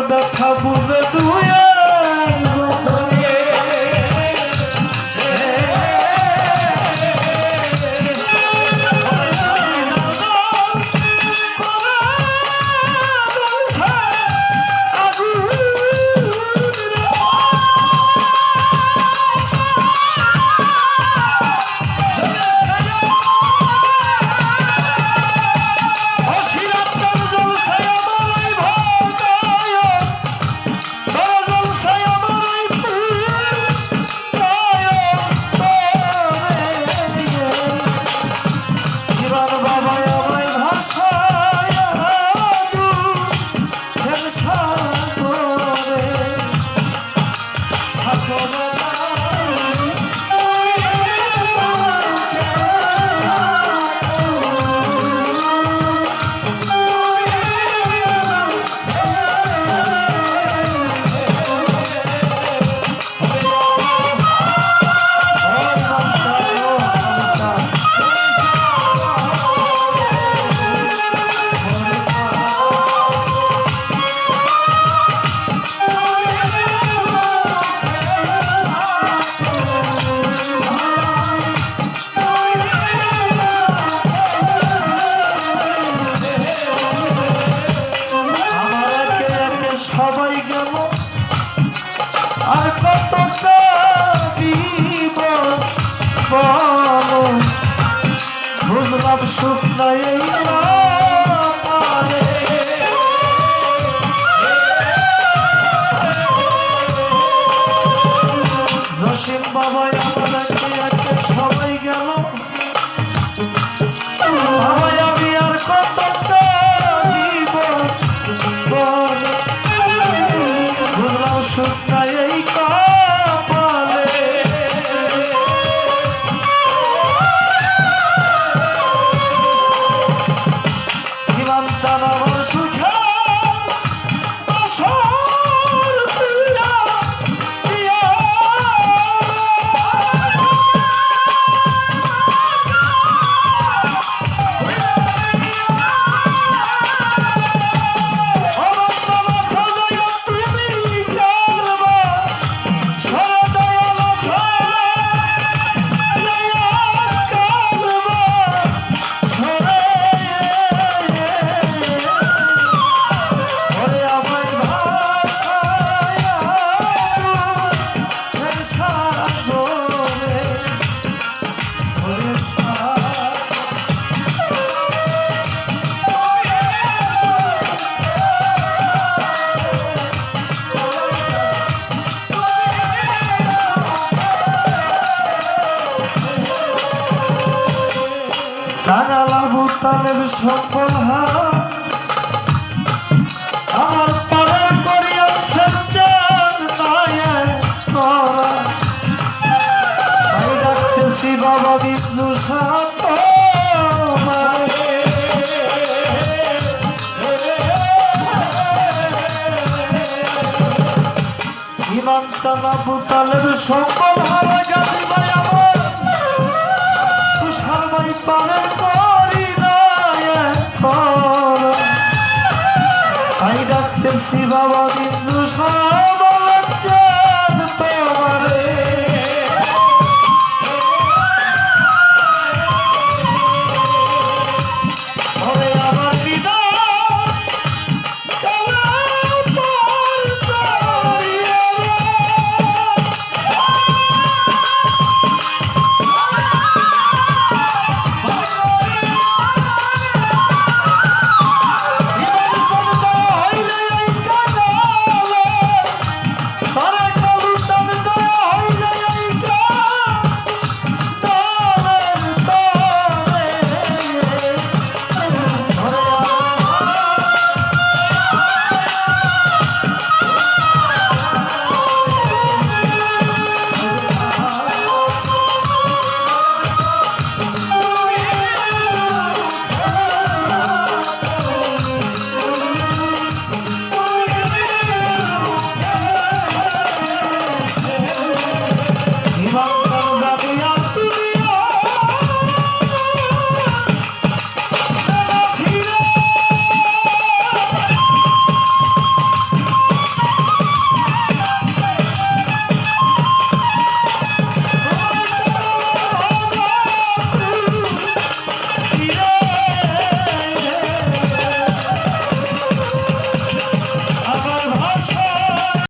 দেখা বুঝে দুয়ে সবাই গেল আর কত দিব বলো বুঝলাম সুখ নাই এই জসিম বাবা আমাদেরকে একে সবাই গেল বাবা আমি আর কত দিব বলো সুখ নাই এই কপালে ইমান জানাবার সুখে আবু তালেব সকল আমার পারে করিয়াছেন চান ডাকতেছি বাবা বিঞ্জু সাত ইমাম চান আবু তালেব সকল হারা গাছি ভাই আমার তুষার ভাই পারে I got to see Baba in the